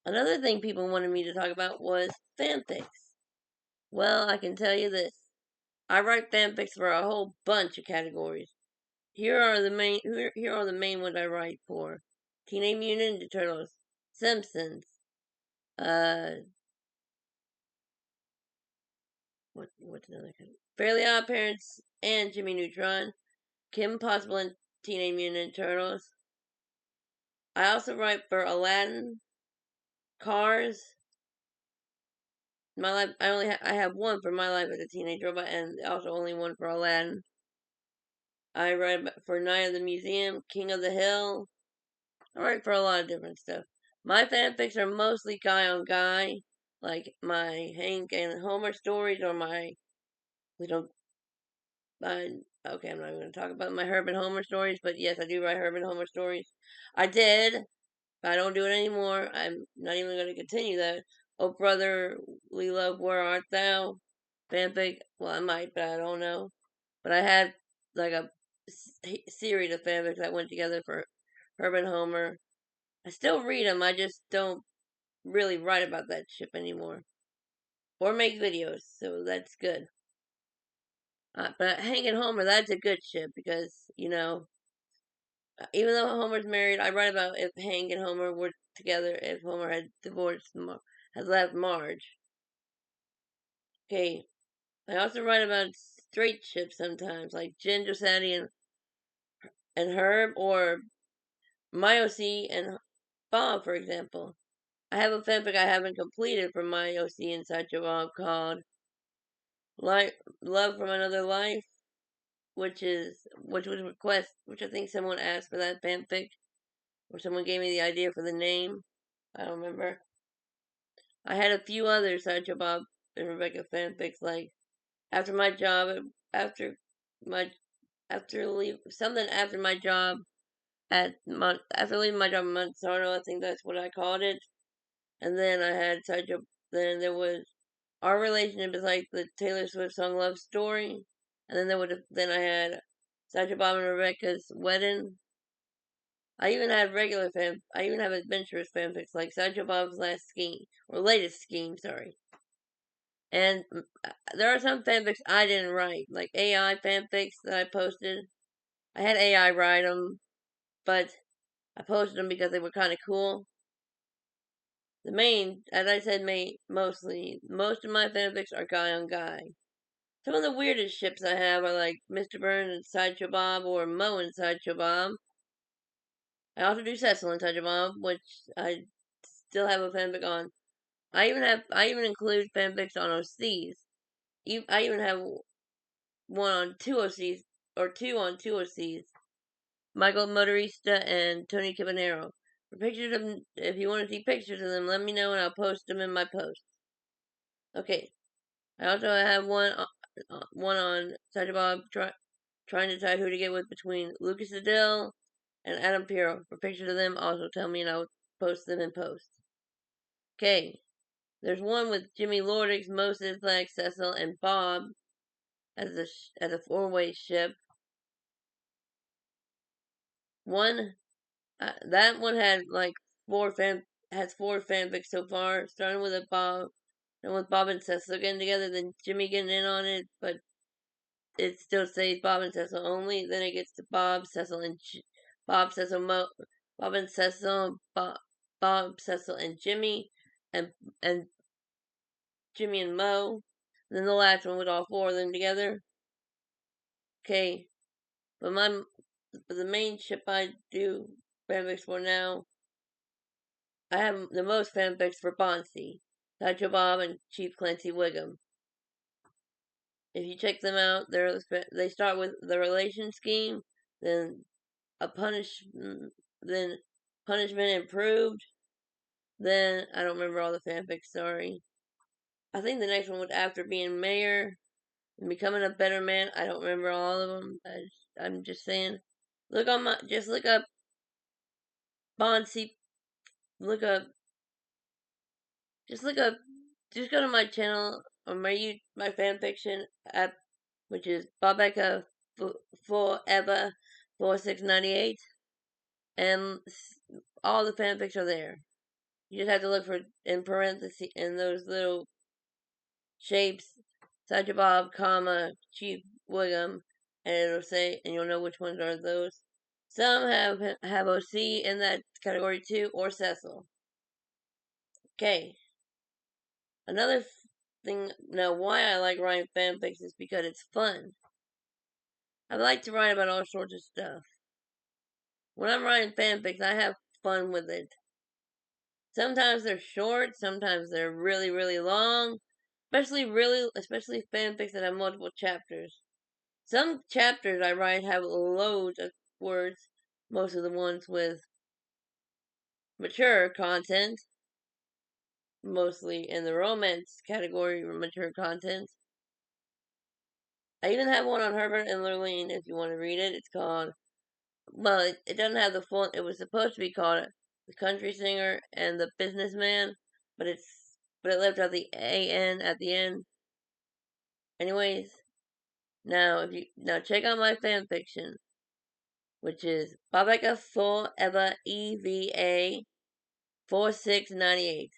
Another thing people wanted me to talk about was fanfics. Well, I can tell you this. I write fanfics for a whole bunch of categories. Here are the main ones I write for. Teenage Mutant Ninja Turtles, Simpsons, uh what's another kind? Fairly Odd Parents and Jimmy Neutron, Kim Possible and Teenage Mutant Ninja Turtles. I also write for Aladdin, Cars, My Life. I have one for My Life as a Teenage Robot, and also only one for Aladdin. I write for Night of the Museum, King of the Hill. I write for a lot of different stuff. My fanfics are mostly guy on guy, like my Hank and Homer stories, or my little. Okay, I'm not going to talk about my Herb and Homer stories, but yes, I do write Herb and Homer stories. I did, but I don't do it anymore. I'm not even going to continue that. Oh, brotherly love, where art thou? Fanfic. Well, I might, but I don't know. But I had like a series of fanfics that went together for Herb and Homer. I still read them. I just don't really write about that ship anymore or make videos. So that's good. But Hank and Homer, that's a good ship because even though Homer's married, I write about if Hank and Homer were together, if Homer had divorced, had left Marge. Okay, I also write about straight ships sometimes, like Ginger, Sadie, and Herb, or Myoc and Bob, for example. I have a fanfic I haven't completed for Myoc and Sideshow Bob called Love from Another Life, which was request, which I think someone asked for that fanfic, or someone gave me the idea for the name. I don't remember. I had a few other Sideshow Bob and Rebecca fanfics, like after my job, after my after my job after leaving my job at Monsanto, I think that's what I called it. And then I had Sideshow. Then there was our relationship is like the Taylor Swift song "Love Story," and then I had Sideshow Bob and Rebecca's wedding. I even have adventurous fanfics like Sideshow Bob's last scheme or latest scheme. Sorry. And there are some fanfics I didn't write, like AI fanfics that I posted. I had AI write them, but I posted them because they were kind of cool. As I said, most of my fanfics are guy on guy. Some of the weirdest ships I have are like Mr. Burns and Sideshow Bob, or Mo and Sideshow Bob. I also do Cecil and Sideshow Bob, which I still have a fanfic on. I even include fanfics on OCs. I even have one on two OCs, or two on two OCs. Michael Motorista and Tony Cabanero. For pictures of them, if you want to see pictures of them, let me know and I'll post them in my post. Okay. I also have one on Sideshow Bob trying to decide who to get with between Lucas Adele and Adam Pirro. For pictures of them, also tell me and I'll post them in post. Okay. There's one with Jimmy Lordix, Moses, Flag, Cecil, and Bob as a four-way ship. One that one had like four fanfics so far, starting with Bob and Cecil getting together, then Jimmy getting in on it, but it still says Bob and Cecil only. Then it gets to Bob, Cecil, Bob and Cecil, Bob, Cecil, and Jimmy, and Jimmy and Mo. And then the last one with all four of them together. Okay, but the main ship I do fanfics for now, I have the most fanfics for Bonsi, Sideshow Bob, and Chief Clancy Wiggum. If you check them out, they start with the relation scheme, then a then punishment improved. Then I don't remember all the fanfics. Sorry. I think the next one was after being mayor and becoming a better man. I don't remember all of them. I'm just saying. Look up Bonsi. Look up. Just look up. Just go to my channel or my fanfiction app, which is Bobecca Forever 4698, and all the fanfics are there. You just have to look for in parentheses in those little shapes, Sideshow Bob, comma, Chief Wiggum, and it'll say, and you'll know which ones are those. Some have OC in that category too, or Cecil. Okay. Another thing, now why I like writing fanfics is because it's fun. I like to write about all sorts of stuff. When I'm writing fanfics, I have fun with it. Sometimes they're short, sometimes they're really, really long. Especially fanfics that have multiple chapters. Some chapters I write have loads of words, most of the ones with mature content, mostly in the romance category, mature content. I even have one on Herbert and Lurleen if you want to read it. It's called, well, it doesn't have the full, it was supposed to be called The Country Singer and the Businessman, but it left out the AN at the end. Anyways, now check out my fanfiction, which is Babeka 4 Eva EVA 4698.